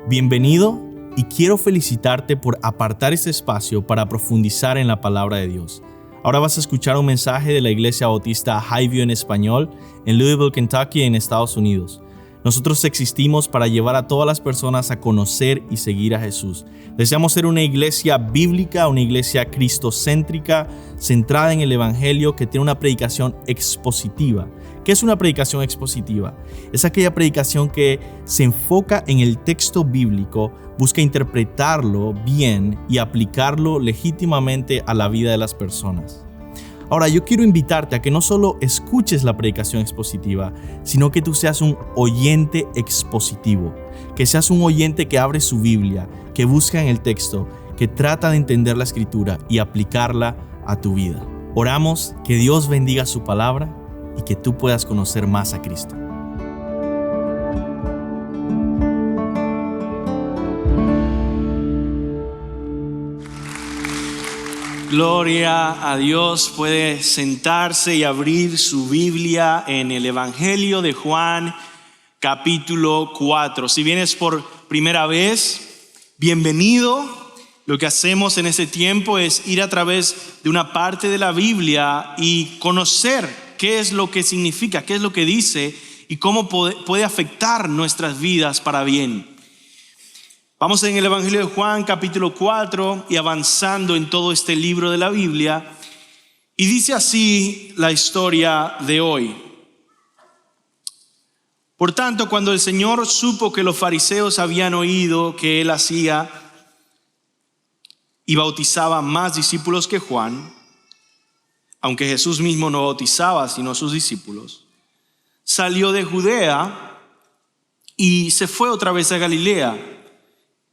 Bienvenido y quiero felicitarte por apartar este espacio para profundizar en la palabra de Dios. Ahora vas a escuchar un mensaje de la Iglesia Bautista Highview en español en Louisville, Kentucky, en Estados Unidos. Nosotros existimos para llevar a todas las personas a conocer y seguir a Jesús. Deseamos ser una iglesia bíblica, una iglesia cristocéntrica, centrada en el Evangelio, que tiene una predicación expositiva. ¿Qué es una predicación expositiva? Es aquella predicación que se enfoca en el texto bíblico, busca interpretarlo bien y aplicarlo legítimamente a la vida de las personas. Ahora, yo quiero invitarte a que no solo escuches la predicación expositiva, sino que tú seas un oyente expositivo, que seas un oyente que abre su Biblia, que busca en el texto, que trata de entender la Escritura y aplicarla a tu vida. Oramos que Dios bendiga su palabra y que tú puedas conocer más a Cristo. Gloria a Dios. Puede sentarse y abrir su Biblia en el Evangelio de Juan, capítulo 4. Si vienes por primera vez, bienvenido. Lo que hacemos en este tiempo es ir a través de una parte de la Biblia y conocer qué es lo que significa, qué es lo que dice y cómo puede afectar nuestras vidas para bien. Vamos en el Evangelio de Juan, capítulo 4, y avanzando en todo este libro de la Biblia. Y dice así la historia de hoy. Por tanto, cuando el Señor supo que los fariseos habían oído que Él hacía y bautizaba más discípulos que Juan, aunque Jesús mismo no bautizaba sino a sus discípulos, salió de Judea y se fue otra vez a Galilea.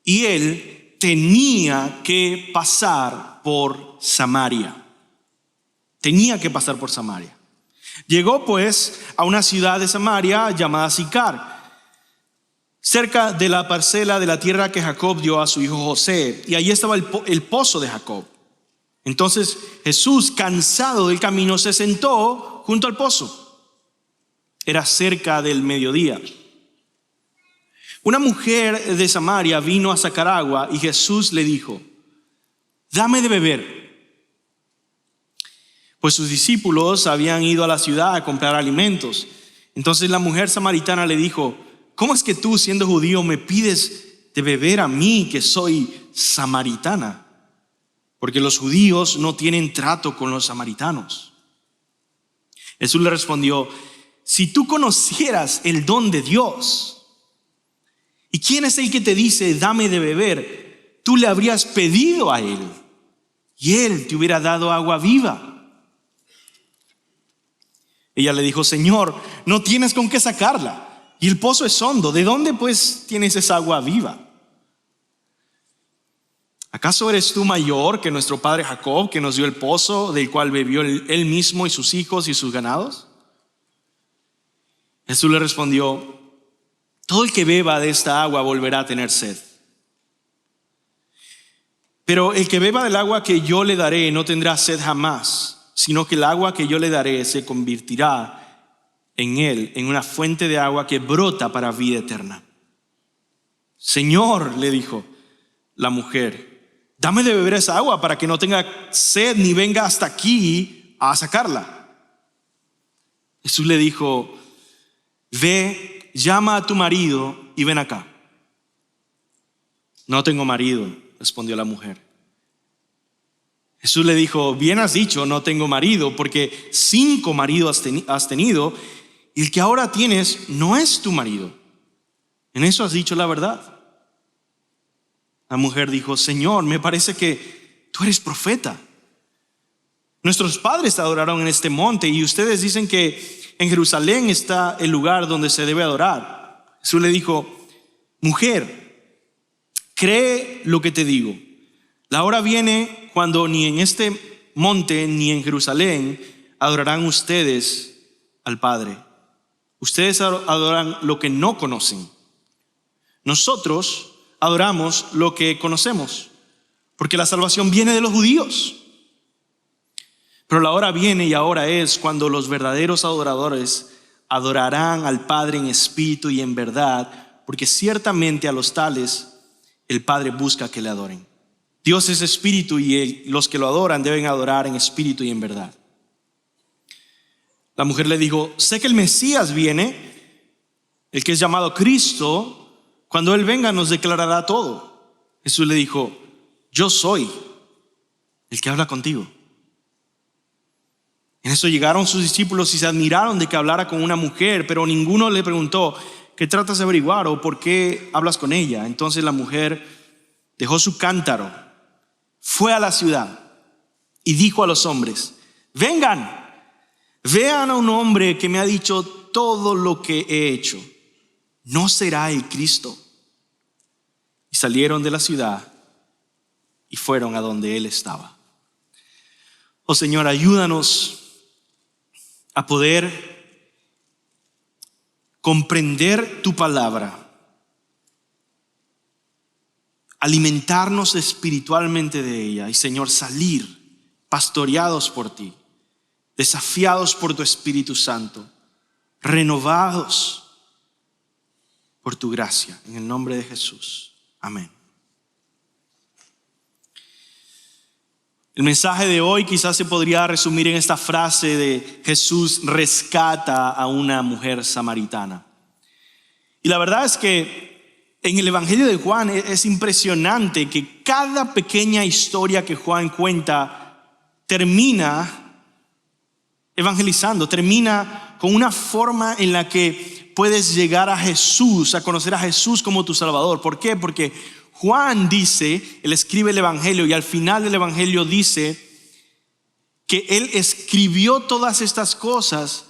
Y él tenía que pasar por Samaria. Tenía que pasar por Samaria. Llegó pues a una ciudad de Samaria llamada Sicar, cerca de la parcela de la tierra que Jacob dio a su hijo José. Y allí estaba el pozo de Jacob. Entonces Jesús, cansado del camino, se sentó junto al pozo. Era cerca del mediodía. Una mujer de Samaria vino a sacar agua y Jesús le dijo: dame de beber. Pues sus discípulos habían ido a la ciudad a comprar alimentos. Entonces la mujer samaritana le dijo: ¿cómo es que tú, siendo judío, me pides de beber a mí, que soy samaritana? Porque los judíos no tienen trato con los samaritanos. Jesús le respondió: si tú conocieras el don de Dios, ¿y quién es el que te dice dame de beber? Tú le habrías pedido a él y él te hubiera dado agua viva. Ella le dijo: Señor, no tienes con qué sacarla y el pozo es hondo. ¿De dónde pues tienes esa agua viva? ¿Acaso eres tú mayor que nuestro padre Jacob, que nos dio el pozo del cual bebió él mismo y sus hijos y sus ganados? Jesús le respondió: todo el que beba de esta agua volverá a tener sed. Pero el que beba del agua que yo le daré no tendrá sed jamás, sino que el agua que yo le daré se convertirá en él en una fuente de agua que brota para vida eterna. Señor, le dijo la mujer, dame de beber esa agua para que no tenga sed ni venga hasta aquí a sacarla. Jesús le dijo: ve, llama a tu marido y ven acá. No tengo marido, respondió la mujer. Jesús le dijo: bien has dicho, no tengo marido, porque 5 maridos has tenido y el que ahora tienes no es tu marido. En eso has dicho la verdad. La mujer dijo: Señor, me parece que tú eres profeta. Nuestros padres adoraron en este monte y ustedes dicen que en Jerusalén está el lugar donde se debe adorar. Jesús le dijo: mujer, cree lo que te digo. La hora viene cuando ni en este monte ni en Jerusalén adorarán ustedes al Padre. Ustedes adoran lo que no conocen. Nosotros adoramos lo que conocemos, porque la salvación viene de los judíos. Pero la hora viene y ahora es cuando los verdaderos adoradores adorarán al Padre en espíritu y en verdad, porque ciertamente a los tales el Padre busca que le adoren. Dios es espíritu y los que lo adoran deben adorar en espíritu y en verdad. La mujer le dijo: sé que el Mesías viene, el que es llamado Cristo. Cuando Él venga nos declarará todo. Jesús le dijo: yo soy el que habla contigo. En eso llegaron sus discípulos y se admiraron de que hablara con una mujer, pero ninguno le preguntó: ¿qué tratas de averiguar o por qué hablas con ella? Entonces la mujer dejó su cántaro, fue a la ciudad y dijo a los hombres: vengan, vean a un hombre que me ha dicho todo lo que he hecho. ¿No será el Cristo? Y salieron de la ciudad y fueron a donde él estaba. Oh Señor, ayúdanos a poder comprender tu palabra, alimentarnos espiritualmente de ella y, Señor, salir pastoreados por ti, desafiados por tu Espíritu Santo, renovados por tu gracia, en el nombre de Jesús. Amén. El mensaje de hoy quizás se podría resumir en esta frase de: Jesús rescata a una mujer samaritana. Y la verdad es que en el Evangelio de Juan es impresionante que cada pequeña historia que Juan cuenta termina evangelizando, termina con una forma en la que puedes llegar a Jesús, a conocer a Jesús como tu Salvador. ¿Por qué? Porque Juan dice, él escribe el Evangelio y al final del Evangelio dice que él escribió todas estas cosas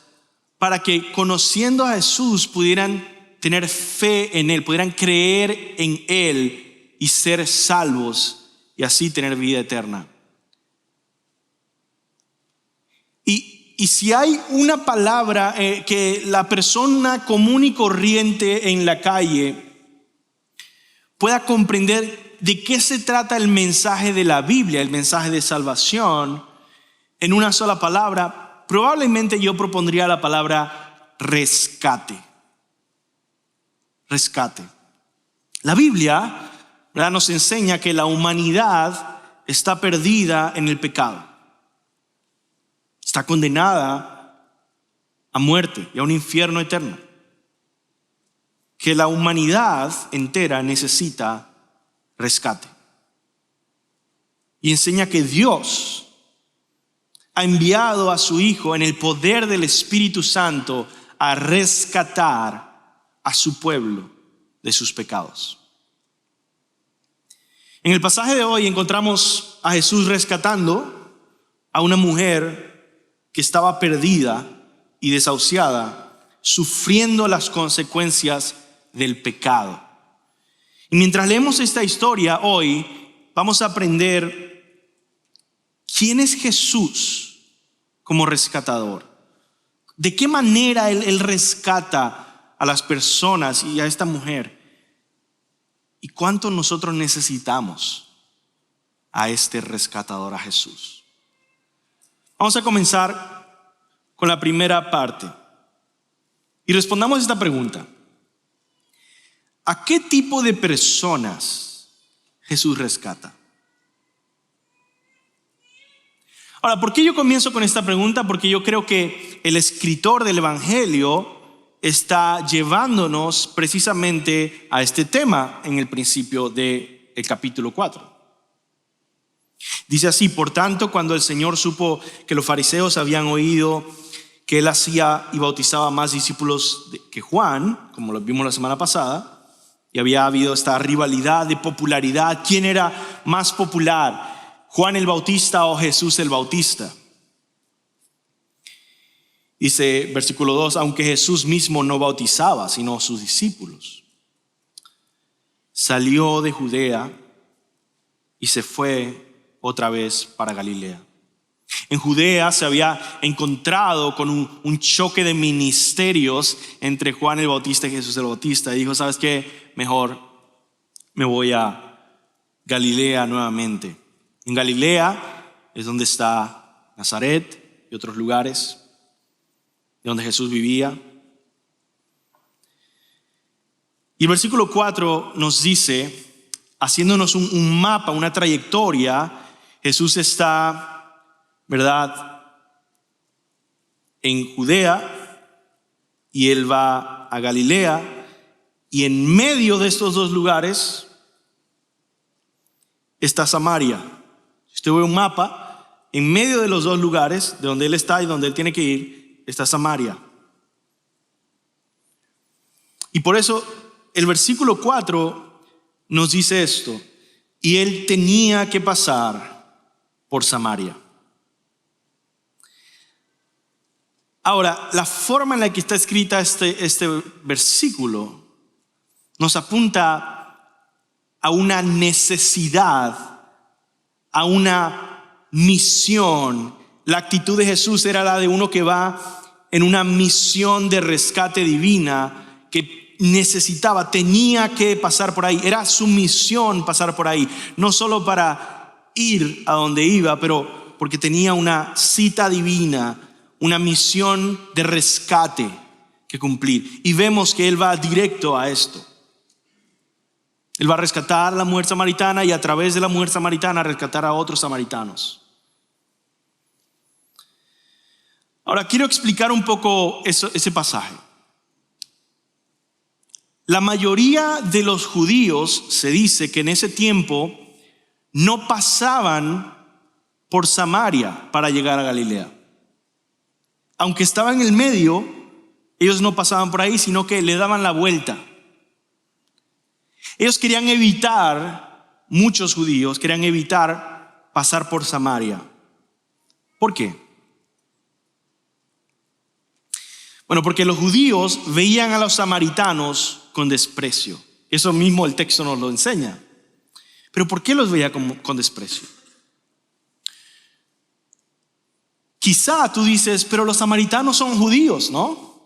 para que, conociendo a Jesús, pudieran tener fe en él, pudieran creer en él y ser salvos y así tener vida eterna. Y si hay una palabra que la persona común y corriente en la calle pueda comprender de qué se trata el mensaje de la Biblia, el mensaje de salvación, en una sola palabra, probablemente yo propondría la palabra rescate. Rescate. La Biblia, ¿verdad?, nos enseña que la humanidad está perdida en el pecado. Está condenada a muerte y a un infierno eterno. Que la humanidad entera necesita rescate. Y enseña que Dios ha enviado a su Hijo en el poder del Espíritu Santo a rescatar a su pueblo de sus pecados. En el pasaje de hoy encontramos a Jesús rescatando a una mujer que estaba perdida y desahuciada, sufriendo las consecuencias del pecado. Y mientras leemos esta historia hoy, vamos a aprender quién es Jesús como rescatador. De qué manera Él rescata a las personas y a esta mujer. Y cuánto nosotros necesitamos a este rescatador, a Jesús. Vamos a comenzar con la primera parte y respondamos esta pregunta: ¿a qué tipo de personas Jesús rescata? Ahora, ¿por qué yo comienzo con esta pregunta? Porque yo creo que el escritor del Evangelio está llevándonos precisamente a este tema en el principio del capítulo 4. Dice así: por tanto, cuando el Señor supo que los fariseos habían oído que él hacía y bautizaba más discípulos que Juan, como lo vimos la semana pasada, y había habido esta rivalidad de popularidad, ¿quién era más popular? ¿Juan el Bautista o Jesús el Bautista? Dice versículo 2, aunque Jesús mismo no bautizaba, sino sus discípulos. Salió de Judea y se fue otra vez para Galilea. En Judea se había encontrado con un choque de ministerios entre Juan el Bautista y Jesús el Bautista. Y dijo: ¿sabes qué? Mejor me voy a Galilea nuevamente. En Galilea es donde está Nazaret y otros lugares donde Jesús vivía. Y el versículo 4 nos dice, haciéndonos un mapa, una trayectoria, Jesús está, ¿verdad?, en Judea y Él va a Galilea, y en medio de estos dos lugares está Samaria. Si usted ve un mapa, en medio de los dos lugares, de donde Él está y donde Él tiene que ir, está Samaria. Y por eso el versículo 4 nos dice esto: y Él tenía que pasar por Samaria. Ahora, la forma en la que está escrita este versículo nos apunta a una necesidad, a una misión. La actitud de Jesús era la de uno que va en una misión de rescate divina, que necesitaba, tenía que pasar por ahí. Era su misión pasar por ahí, no solo para ir a donde iba, pero porque tenía una cita divina, una misión de rescate que cumplir. Y vemos que Él va directo a esto. Él va a rescatar a la mujer samaritana y a través de la mujer samaritana rescatar a otros samaritanos. Ahora quiero explicar un poco ese pasaje. La mayoría de los judíos, se dice que en ese tiempo no pasaban por Samaria para llegar a Galilea. Aunque estaba en el medio, ellos no pasaban por ahí, sino que le daban la vuelta. Ellos querían evitar, muchos judíos querían evitar pasar por Samaria. ¿Por qué? Bueno, porque los judíos veían a los samaritanos con desprecio. Eso mismo el texto nos lo enseña. Pero ¿por qué los veía con desprecio? Quizá tú dices, pero los samaritanos son judíos, ¿no?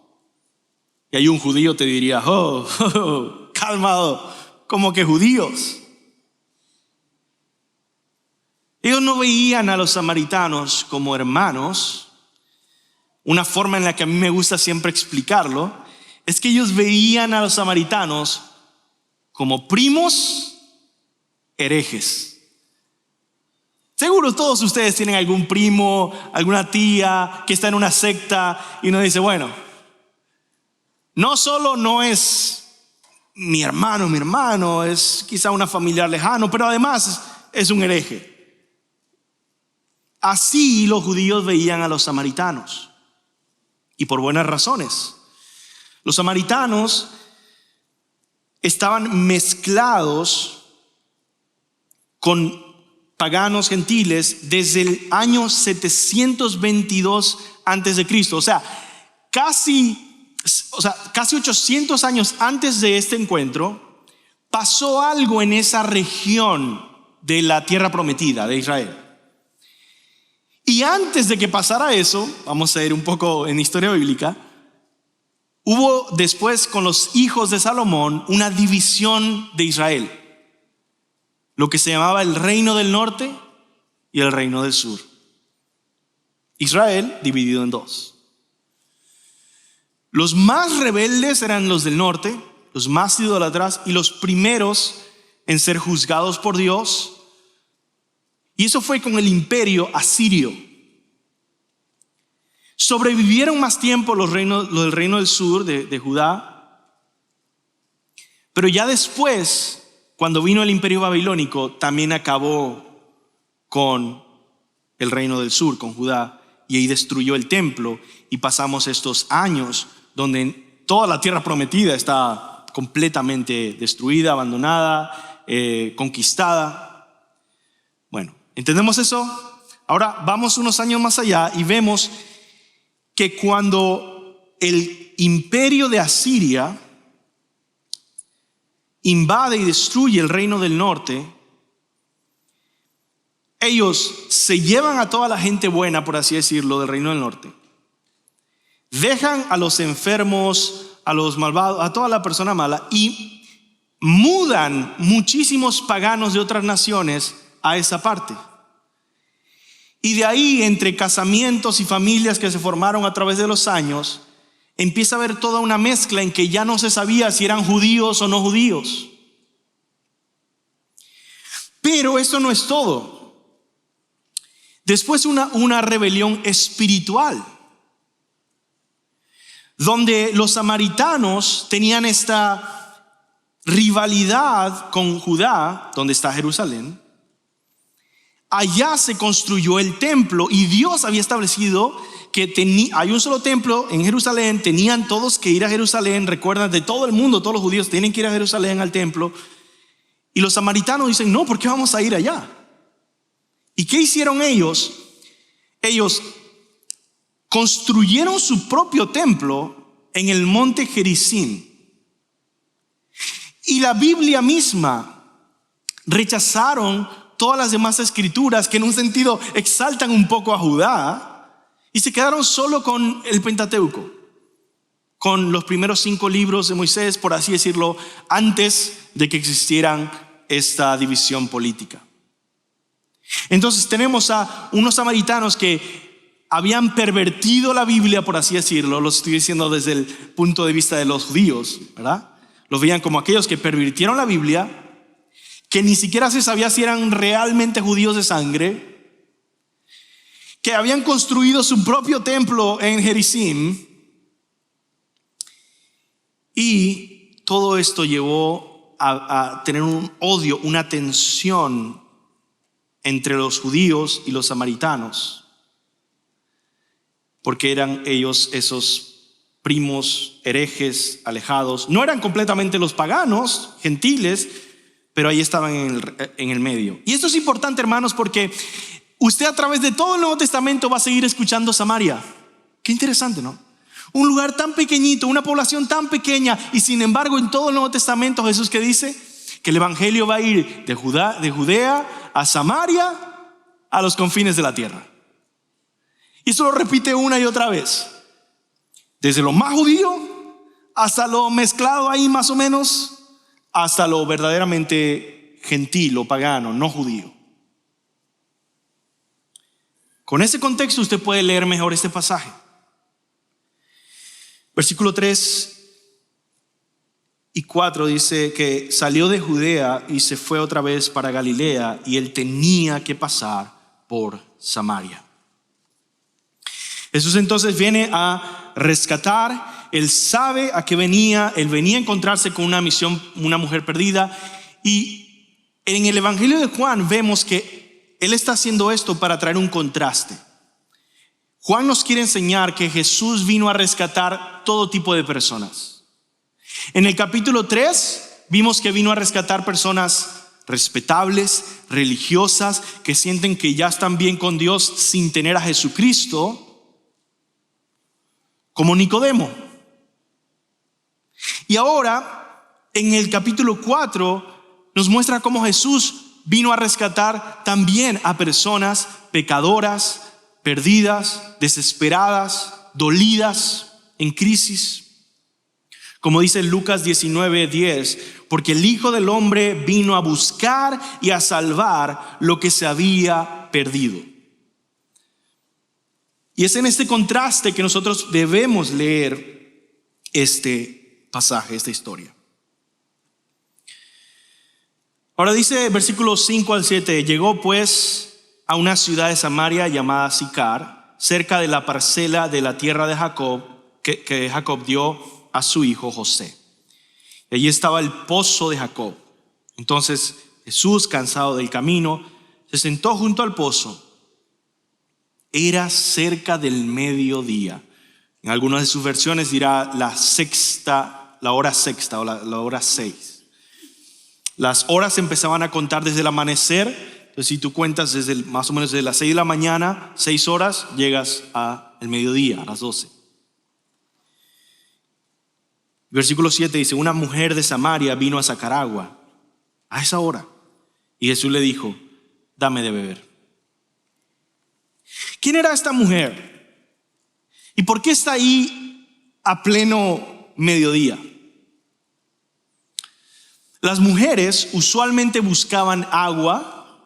Y hay un judío te diría, calmado, ¿cómo que judíos? Ellos no veían a los samaritanos como hermanos. Una forma en la que a mí me gusta siempre explicarlo es que ellos veían a los samaritanos como primos herejes. Seguro todos ustedes tienen algún primo, alguna tía que está en una secta y uno dice, bueno, no solo no es mi hermano, es quizá una familiar lejano, pero además es un hereje. Así los judíos veían a los samaritanos, y por buenas razones. Los samaritanos estaban mezclados con paganos gentiles desde el año 722 antes de Cristo. O sea, casi 800 años antes de este encuentro, pasó algo en esa región de la tierra prometida de Israel. Y antes de que pasara eso, vamos a ir un poco en historia bíblica, hubo después con los hijos de Salomón una división de Israel. Lo que se llamaba el reino del norte y el reino del sur. Israel dividido en dos. Los más rebeldes eran los del norte, los más idólatras y los primeros en ser juzgados por Dios. Y eso fue con el imperio asirio. Sobrevivieron más tiempo los del reino del sur de Judá, pero ya después, cuando vino el imperio babilónico, también acabó con el reino del sur, con Judá, y ahí destruyó el templo, y pasamos estos años donde toda la tierra prometida está completamente destruida, abandonada, conquistada. Bueno, ¿entendemos eso? Ahora vamos unos años más allá y vemos que cuando el imperio de Asiria invade y destruye el reino del norte, ellos se llevan a toda la gente buena, por así decirlo, del reino del norte, dejan a los enfermos, a los malvados, a toda la persona mala, y mudan muchísimos paganos de otras naciones a esa parte. Y de ahí, entre casamientos y familias que se formaron a través de los años, empieza a haber toda una mezcla en que ya no se sabía si eran judíos o no judíos. Pero eso no es todo. Después una rebelión espiritual, donde los samaritanos tenían esta rivalidad con Judá, donde está Jerusalén. Allá se construyó el templo y Dios había establecido que hay un solo templo en Jerusalén. Tenían todos que ir a Jerusalén. Recuerdan, de todo el mundo, todos los judíos tienen que ir a Jerusalén al templo. Y los samaritanos dicen, no, ¿por qué vamos a ir allá? ¿Y qué hicieron ellos? Ellos construyeron su propio templo en el monte Gerizim. Y la Biblia misma rechazaron todas las demás escrituras que en un sentido exaltan un poco a Judá y se quedaron solo con el Pentateuco, con los primeros 5 libros de Moisés, por así decirlo, antes de que existieran esta división política. Entonces tenemos a unos samaritanos que habían pervertido la Biblia, por así decirlo. Lo estoy diciendo desde el punto de vista de los judíos, ¿verdad? Los veían como aquellos que pervirtieron la Biblia, que ni siquiera se sabía si eran realmente judíos de sangre, que habían construido su propio templo en Gerizim. Y todo esto llevó a tener un odio, una tensión entre los judíos y los samaritanos, porque eran ellos esos primos herejes alejados. No eran completamente los paganos, gentiles, pero ahí estaban en el medio. Y esto es importante, hermanos, porque usted a través de todo el Nuevo Testamento va a seguir escuchando Samaria. Qué interesante, ¿no? Un lugar tan pequeñito, una población tan pequeña, y sin embargo en todo el Nuevo Testamento Jesús que dice que el evangelio va a ir de Judea a Samaria, a los confines de la tierra. Y eso lo repite una y otra vez, desde lo más judío hasta lo mezclado ahí más o menos, hasta lo verdaderamente gentil o pagano, no judío. Con ese contexto usted puede leer mejor este pasaje. Versículo 3 y 4 dice que salió de Judea y se fue otra vez para Galilea, y él tenía que pasar por Samaria. Jesús entonces viene a rescatar. Él sabe a qué venía. Él venía a encontrarse con una misión, una mujer perdida. Y en el Evangelio de Juan vemos que él está haciendo esto para traer un contraste. Juan nos quiere enseñar que Jesús vino a rescatar todo tipo de personas. En el capítulo 3 vimos que vino a rescatar personas respetables, religiosas, que sienten que ya están bien con Dios sin tener a Jesucristo, como Nicodemo. Y ahora, en el capítulo 4, nos muestra cómo Jesús vino a rescatar también a personas pecadoras, perdidas, desesperadas, dolidas, en crisis. Como dice Lucas 19:10, porque el Hijo del Hombre vino a buscar y a salvar lo que se había perdido. Y es en este contraste que nosotros debemos leer este pasaje, esta historia. Ahora dice versículos 5 al 7, llegó pues a una ciudad de Samaria llamada Sicar, cerca de la parcela de la tierra de Jacob, que Jacob dio a su hijo José. Y allí estaba el pozo de Jacob. Entonces Jesús, cansado del camino, se sentó junto al pozo. Era cerca del mediodía. En algunas de sus versiones dirá la hora sexta o la hora 6. Las horas empezaban a contar desde el amanecer. Entonces si tú cuentas más o menos desde las 6 de la mañana, 6 horas, llegas al mediodía, a las 12. Versículo 7 dice, una mujer de Samaria vino a sacar agua a esa hora. Y Jesús le dijo, dame de beber. ¿Quién era esta mujer? ¿Y por qué está ahí a pleno mediodía? Las mujeres usualmente buscaban agua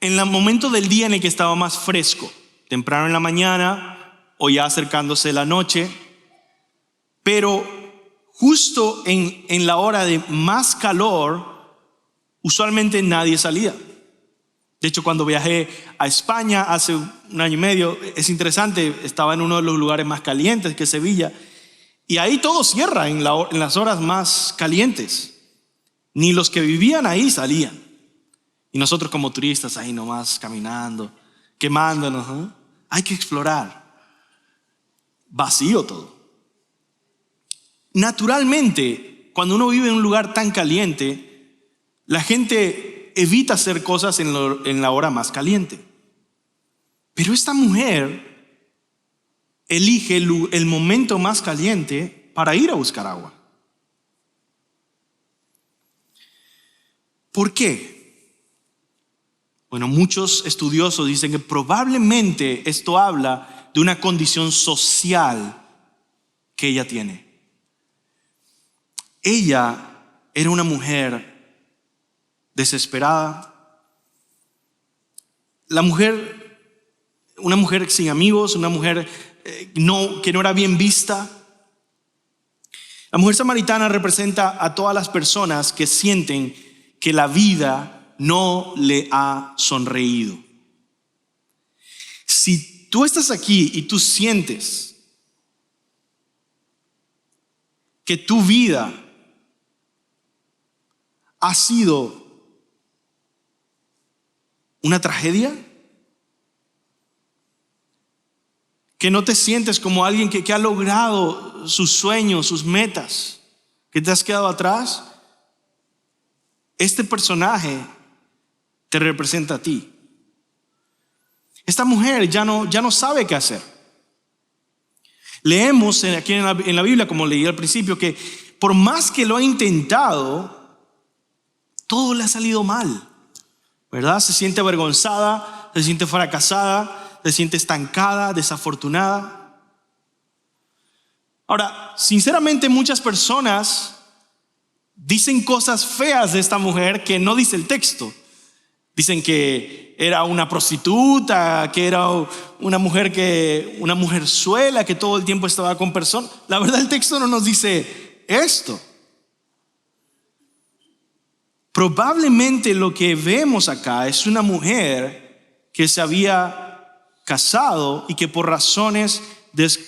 en el momento del día en el que estaba más fresco, temprano en la mañana o ya acercándose la noche. Pero justo en la hora de más calor, usualmente nadie salía. De hecho, cuando viajé a España hace 1 año y medio, es interesante, estaba en uno de los lugares más calientes, que es Sevilla, y ahí todo cierra en las horas más calientes. Ni los que vivían ahí salían. Y nosotros como turistas ahí nomás caminando, quemándonos, ¿no? Hay que explorar. Vacío todo. Naturalmente, cuando uno vive en un lugar tan caliente, la gente evita hacer cosas en la hora más caliente. Pero esta mujer elige el momento más caliente para ir a buscar agua. ¿Por qué? Bueno, muchos estudiosos dicen que probablemente esto habla de una condición social que ella tiene. Ella era una mujer desesperada. Una mujer sin amigos, una mujer que no era bien vista. La mujer samaritana representa a todas las personas que sienten que la vida no le ha sonreído. Si tú estás aquí y tú sientes que tu vida ha sido una tragedia, que no te sientes como alguien que ha logrado sus sueños, sus metas, que te has quedado atrás, este personaje te representa a ti. Esta mujer ya no sabe qué hacer. Leemos aquí en la Biblia, como leí al principio, que por más que lo ha intentado, todo le ha salido mal, ¿verdad? Se siente avergonzada, se siente fracasada, se siente estancada, desafortunada. Ahora, sinceramente, muchas personas dicen cosas feas de esta mujer que no dice el texto. Dicen que era una prostituta, que era una mujerzuela, que todo el tiempo estaba con personas. La verdad, el texto no nos dice esto. Probablemente lo que vemos acá es una mujer que se había casado y que por razones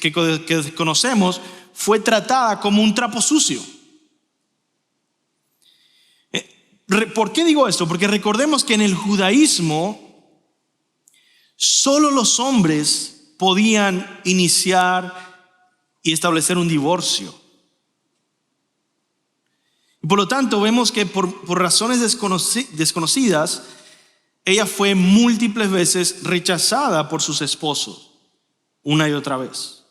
que desconocemos fue tratada como un trapo sucio. ¿Por qué digo esto? Porque recordemos que en el judaísmo solo los hombres podían iniciar y establecer un divorcio. Y por lo tanto vemos que por razones desconocidas, ella fue múltiples veces rechazada por sus esposos, una y otra vez.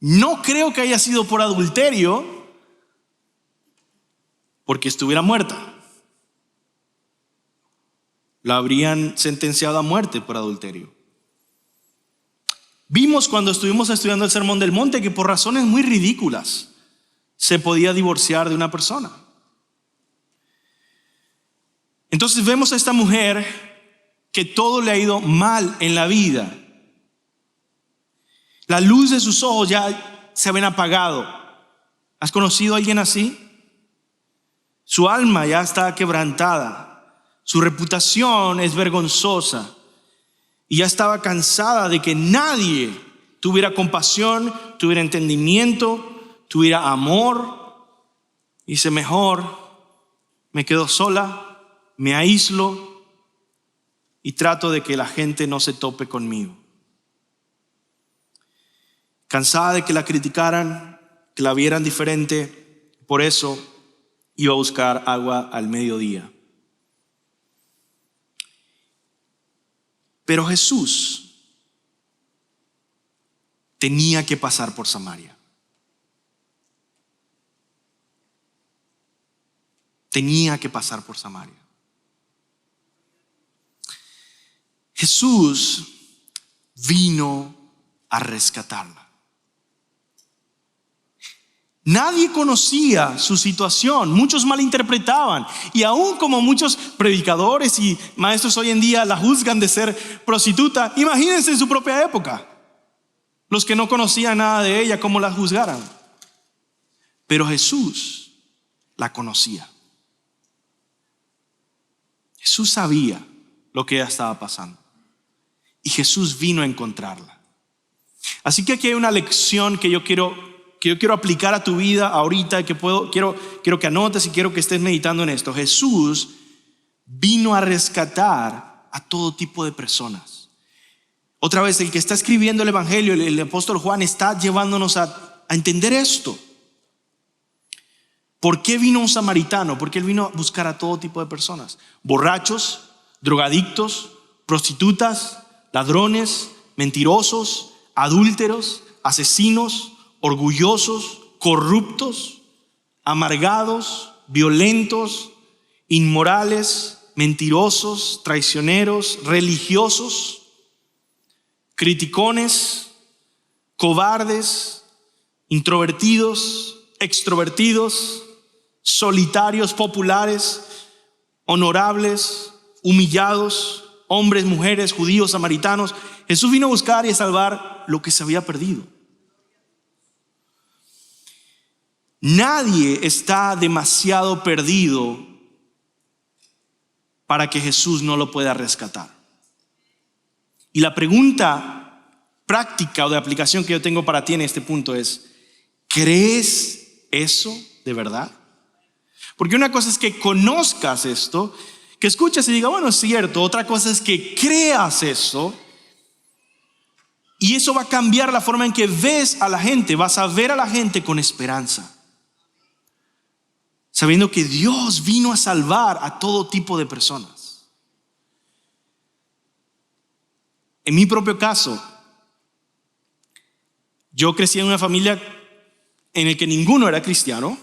No creo que haya sido por adulterio, porque estuviera muerta. La habrían sentenciado a muerte por adulterio. Vimos cuando estuvimos estudiando el Sermón del Monte que por razones muy ridículas se podía divorciar de una persona. Entonces vemos a esta mujer que todo le ha ido mal en la vida. La luz de sus ojos ya se habían apagado. ¿Has conocido a alguien así? Su alma ya está quebrantada. Su reputación es vergonzosa. Y ya estaba cansada de que nadie tuviera compasión, tuviera entendimiento, tuviera amor. Dice, mejor me quedo sola, me aíslo y trato de que la gente no se tope conmigo. Cansada de que la criticaran, que la vieran diferente, por eso iba a buscar agua al mediodía. Pero Jesús tenía que pasar por Samaria. Tenía que pasar por Samaria. Jesús vino a rescatarla. Nadie conocía su situación, muchos malinterpretaban, y aún como muchos predicadores y maestros hoy en día la juzgan de ser prostituta, imagínense en su propia época. los que no conocían nada de ella, cómo la juzgaran. Pero Jesús la conocía. Jesús sabía lo que ella estaba pasando. Y Jesús vino a encontrarla. Así que aquí hay una lección que yo quiero aplicar a tu vida ahorita, quiero que anotes y quiero que estés meditando en esto. Jesús vino a rescatar a todo tipo de personas. Otra vez, el que está escribiendo el Evangelio, el apóstol Juan, está llevándonos a entender esto. ¿Por qué vino un samaritano? Porque él vino a buscar a todo tipo de personas. Borrachos, drogadictos, prostitutas, ladrones, mentirosos, adúlteros, asesinos, orgullosos, corruptos, amargados, violentos, inmorales, mentirosos, traicioneros, religiosos, criticones, cobardes, introvertidos, extrovertidos, solitarios, populares, honorables, humillados, hombres, mujeres, judíos, samaritanos. Jesús vino a buscar y a salvar lo que se había perdido. Nadie está demasiado perdido para que Jesús no lo pueda rescatar. Y la pregunta práctica o de aplicación que yo tengo para ti en este punto es: ¿crees eso de verdad? Porque una cosa es que conozcas esto, que escuches y digas, bueno, es cierto. Otra cosa es que creas eso, y eso va a cambiar la forma en que ves a la gente. Vas a ver a la gente con esperanza, sabiendo que Dios vino a salvar a todo tipo de personas. En mi propio caso, yo crecí en una familia en la que ninguno era cristiano.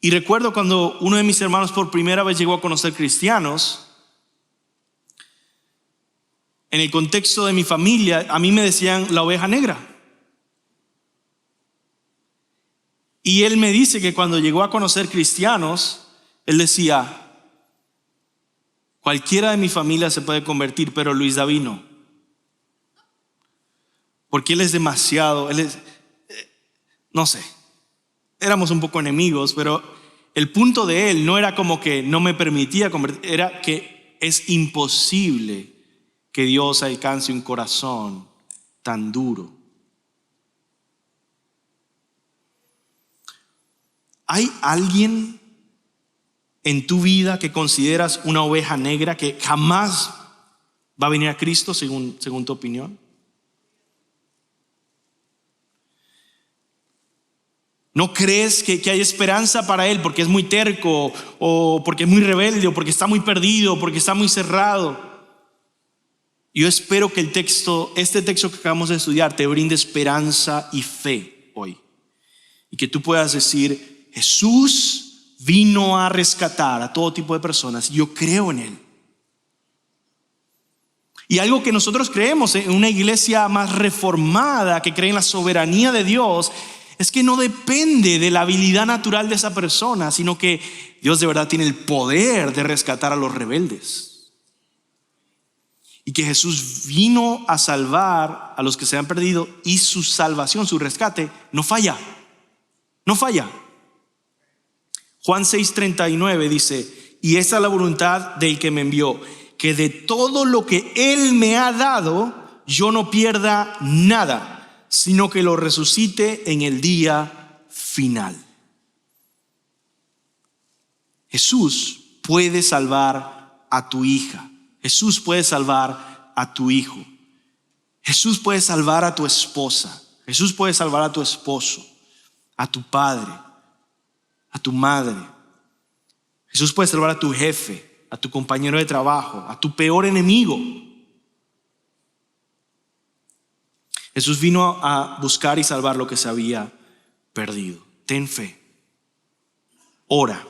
Y recuerdo cuando uno de mis hermanos por primera vez llegó a conocer cristianos. En el contexto de mi familia, a mí me decían la oveja negra. Y él me dice que cuando llegó a conocer cristianos, él decía: cualquiera de mi familia se puede convertir, pero Luis David no. Porque él es demasiado, no sé, éramos un poco enemigos, pero el punto de él no era como que no me permitía convertir, era que es imposible que Dios alcance un corazón tan duro. ¿Hay alguien en tu vida que consideras una oveja negra que jamás va a venir a Cristo según tu opinión? ¿No crees que hay esperanza para él porque es muy terco, o porque es muy rebelde, o porque está muy perdido, o porque está muy cerrado? Yo espero que este texto que acabamos de estudiar te brinde esperanza y fe hoy, y que tú puedas decir: Jesús vino a rescatar a todo tipo de personas. Yo creo en él. Y algo que nosotros creemos en una iglesia más reformada, que cree en la soberanía de Dios, es que no depende de la habilidad natural de esa persona, sino que Dios de verdad tiene el poder de rescatar a los rebeldes. Y que Jesús vino a salvar a los que se han perdido, y su salvación, su rescate, no falla. No falla. Juan 6:39 dice: y esa es la voluntad del que me envió, que de todo lo que él me ha dado, yo no pierda nada, sino que lo resucite en el día final. Jesús puede salvar a tu hija. Jesús puede salvar a tu hijo. Jesús puede salvar a tu esposa. Jesús puede salvar a tu esposo, a tu padre, a tu madre. Jesús puede salvar a tu jefe, a tu compañero de trabajo, a tu peor enemigo. Jesús vino a buscar y salvar lo que se había perdido. Ten fe. Ora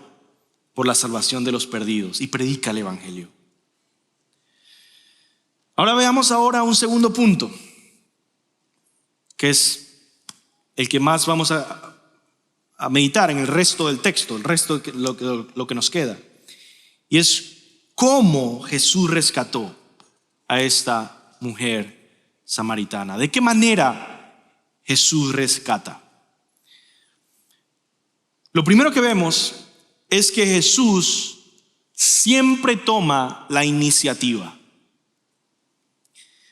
por la salvación de los perdidos y predica el evangelio. Ahora veamos un segundo punto, que es el que más vamos a meditar en el resto del texto, el resto de lo que nos queda. Y es cómo Jesús rescató a esta mujer samaritana. ¿De qué manera Jesús rescata? Lo primero que vemos es que Jesús siempre toma la iniciativa.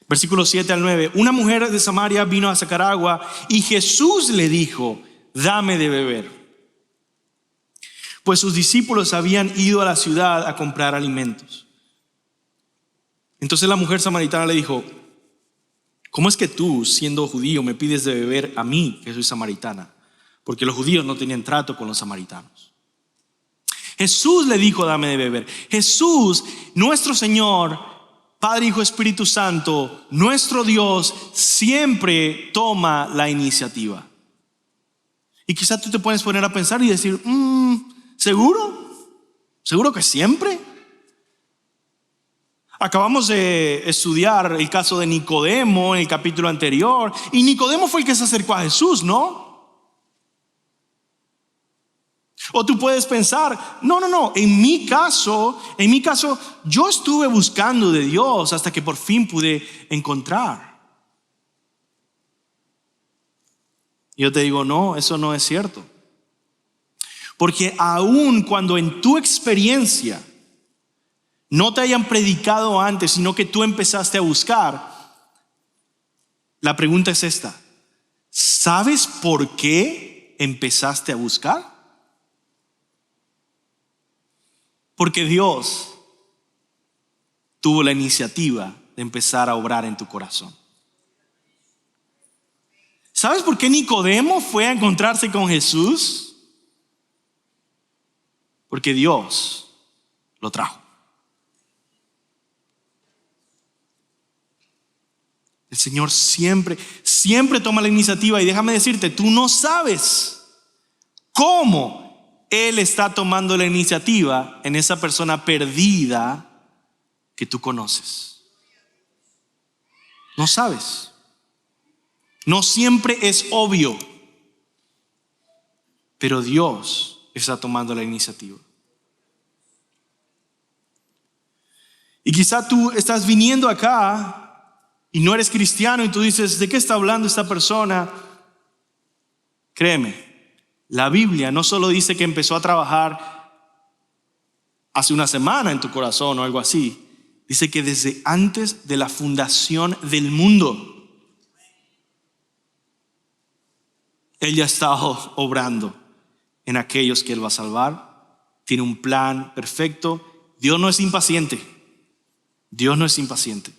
Versículos 7 al 9. Una mujer de Samaria vino a sacar agua y Jesús le dijo: dame de beber. Pues sus discípulos habían ido a la ciudad a comprar alimentos. Entonces la mujer samaritana le dijo: ¿cómo es que tú, siendo judío, me pides de beber a mí, que soy samaritana? Porque los judíos no tenían trato con los samaritanos. Jesús le dijo: dame de beber. Jesús, nuestro Señor, Padre, Hijo, Espíritu Santo, nuestro Dios, siempre toma la iniciativa. Y quizás tú te puedes poner a pensar y decir: ¿seguro? ¿Seguro que siempre? Acabamos de estudiar el caso de Nicodemo en el capítulo anterior, y Nicodemo fue el que se acercó a Jesús, ¿no? O tú puedes pensar: no, en mi caso yo estuve buscando de Dios hasta que por fin pude encontrar. Y yo te digo: no, eso no es cierto. Porque aun cuando en tu experiencia no te hayan predicado antes, sino que tú empezaste a buscar, la pregunta es esta: ¿sabes por qué empezaste a buscar? Porque Dios tuvo la iniciativa de empezar a obrar en tu corazón. ¿Sabes por qué Nicodemo fue a encontrarse con Jesús? Porque Dios lo trajo. El Señor siempre toma la iniciativa, y déjame decirte, tú no sabes cómo Él está tomando la iniciativa en esa persona perdida que tú conoces. No sabes. No siempre es obvio, pero Dios está tomando la iniciativa. Y quizá tú estás viniendo acá y no eres cristiano y tú dices: ¿de qué está hablando esta persona? Créeme, la Biblia no solo dice que empezó a trabajar hace una semana en tu corazón o algo así. Dice que desde antes de la fundación del mundo, Él ya está obrando en aquellos que Él va a salvar. Tiene un plan perfecto. Dios no es impaciente. Dios no es impaciente.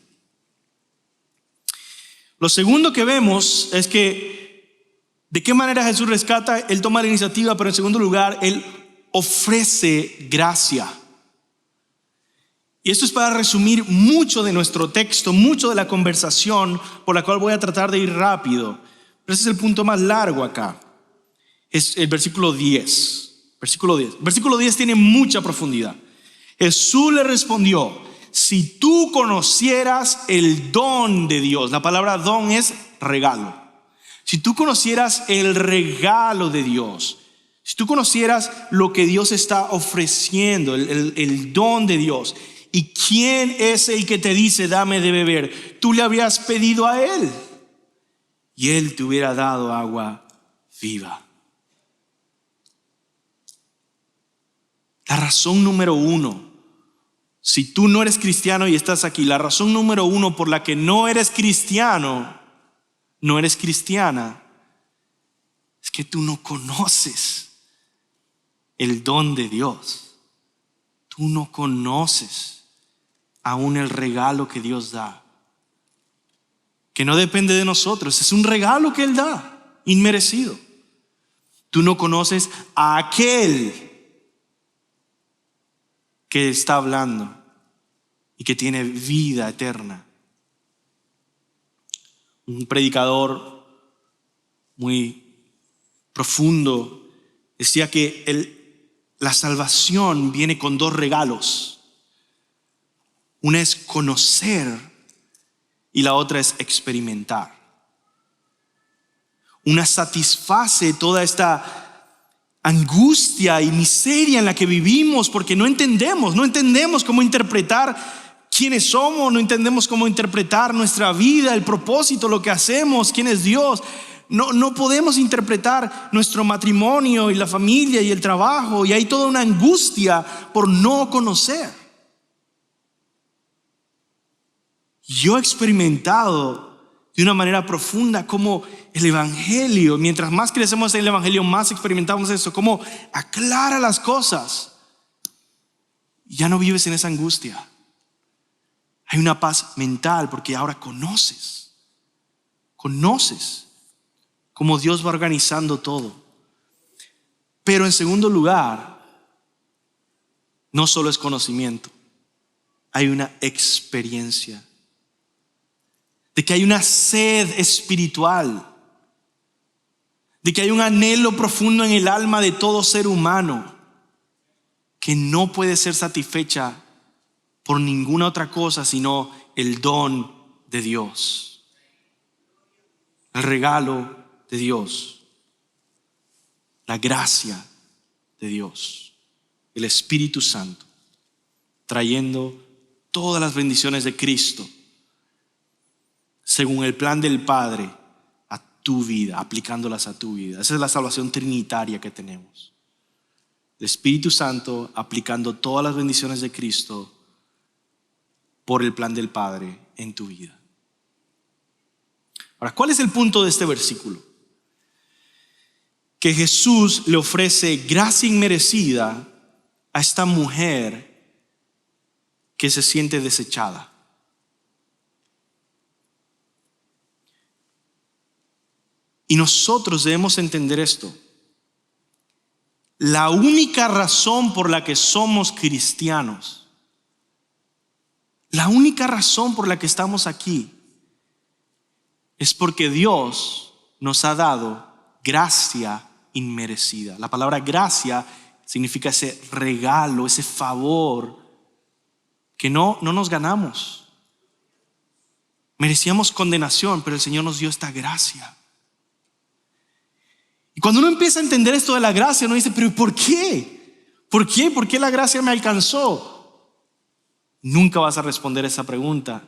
Lo segundo que vemos es que ¿de qué manera Jesús rescata? Él toma la iniciativa, pero en segundo lugar, Él ofrece gracia. Y esto es para resumir mucho de nuestro texto, mucho de la conversación, por la cual voy a tratar de ir rápido. Pero ese es el punto más largo acá. Es el versículo 10. Versículo 10 tiene mucha profundidad. Jesús le respondió: si tú conocieras el don de Dios. La palabra don es regalo. Si tú conocieras el regalo de Dios, si tú conocieras lo que Dios está ofreciendo, el don de Dios, y quién es el que te dice: dame de beber, tú le habrías pedido a Él y Él te hubiera dado agua viva. La razón número uno, si tú no eres cristiano y estás aquí, la razón número uno por la que no eres cristiano, no eres cristiana, es que tú no conoces el don de Dios. Tú no conoces aún el regalo que Dios da, que no depende de nosotros, es un regalo que Él da, inmerecido. Tú no conoces a aquel que está hablando y que tiene vida eterna. Un predicador muy profundo decía que la salvación viene con dos regalos. Una es conocer y la otra es experimentar. Una satisface toda esta angustia y miseria en la que vivimos porque no entendemos cómo interpretar quiénes somos, no entendemos cómo interpretar nuestra vida, el propósito, lo que hacemos, quién es Dios. No podemos interpretar nuestro matrimonio y la familia y el trabajo, y hay toda una angustia por no conocer. Yo he experimentado de una manera profunda cómo el evangelio, mientras más crecemos en el evangelio, más experimentamos eso, cómo aclara las cosas. Ya no vives en esa angustia. Hay una paz mental porque ahora conoces cómo Dios va organizando todo. Pero en segundo lugar, no solo es conocimiento, hay una experiencia. De que hay una sed espiritual, de que hay un anhelo profundo en el alma de todo ser humano que no puede ser satisfecha por ninguna otra cosa sino el don de Dios, el regalo de Dios, la gracia de Dios, el Espíritu Santo, trayendo todas las bendiciones de Cristo según el plan del Padre a tu vida, aplicándolas a tu vida. Esa es la salvación trinitaria que tenemos. El Espíritu Santo aplicando todas las bendiciones de Cristo por el plan del Padre en tu vida. Ahora, ¿cuál es el punto de este versículo? Que Jesús le ofrece gracia inmerecida a esta mujer que se siente desechada. Y nosotros debemos entender esto. La única razón por la que somos cristianos, la única razón por la que estamos aquí, es porque Dios nos ha dado gracia inmerecida. La palabra gracia significa ese regalo, ese favor que no nos ganamos. Merecíamos condenación, pero el Señor nos dio esta gracia. Y cuando uno empieza a entender esto de la gracia, uno dice, pero ¿por qué? ¿Por qué? ¿Por qué la gracia me alcanzó? Nunca vas a responder esa pregunta.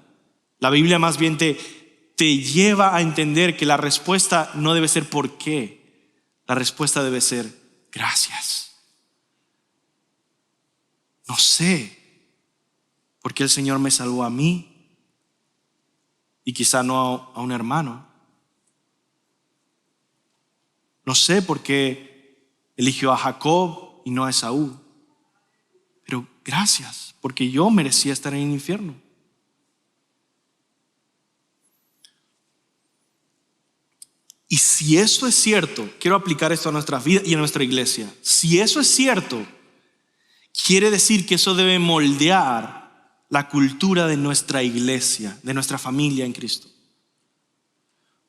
La Biblia más bien te lleva a entender que la respuesta no debe ser ¿por qué? La respuesta debe ser gracias. No sé por qué el Señor me salvó a mí y quizá no a un hermano. No sé por qué eligió a Jacob y no a Esaú. Pero gracias, porque yo merecía estar en el infierno. Y si eso es cierto, quiero aplicar esto a nuestras vidas y a nuestra iglesia. Si eso es cierto, quiere decir que eso debe moldear la cultura de nuestra iglesia, de nuestra familia en Cristo.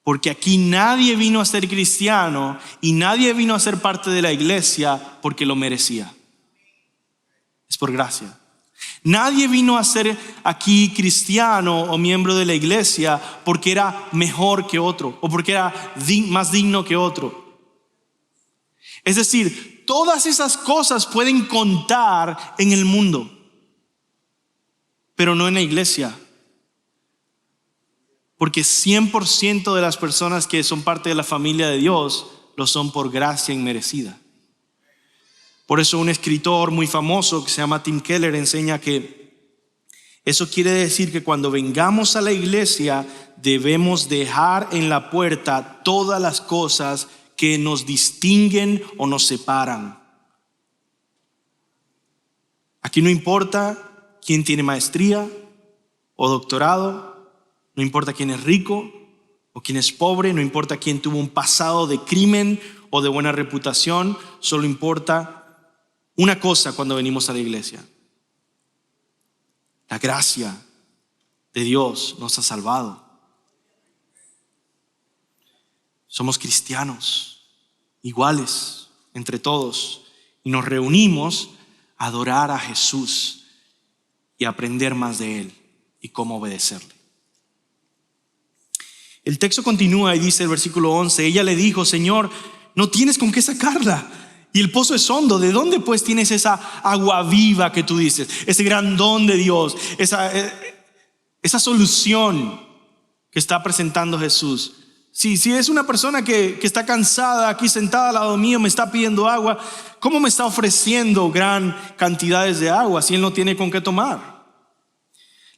Porque aquí nadie vino a ser cristiano y nadie vino a ser parte de la iglesia porque lo merecía. Es por gracia. Nadie vino a ser aquí cristiano o miembro de la iglesia porque era mejor que otro o porque era más digno que otro. Es decir, todas esas cosas pueden contar en el mundo, pero no en la iglesia. Porque 100% de las personas que son parte de la familia de Dios lo son por gracia inmerecida. Por eso un escritor muy famoso que se llama Tim Keller enseña que eso quiere decir que cuando vengamos a la iglesia debemos dejar en la puerta todas las cosas que nos distinguen o nos separan. Aquí no importa quién tiene maestría o doctorado. No importa quién es rico o quién es pobre, no importa quién tuvo un pasado de crimen o de buena reputación, solo importa una cosa cuando venimos a la iglesia. La gracia de Dios nos ha salvado. Somos cristianos, iguales entre todos, y nos reunimos a adorar a Jesús y a aprender más de Él y cómo obedecerle. El texto continúa y dice el versículo 11, ella le dijo, Señor, no tienes con qué sacarla y el pozo es hondo. ¿De dónde pues tienes esa agua viva que tú dices? Ese gran don de Dios, esa solución que está presentando Jesús. Si es una persona que está cansada aquí sentada al lado mío, me está pidiendo agua, ¿cómo me está ofreciendo gran cantidades de agua si él no tiene con qué tomar?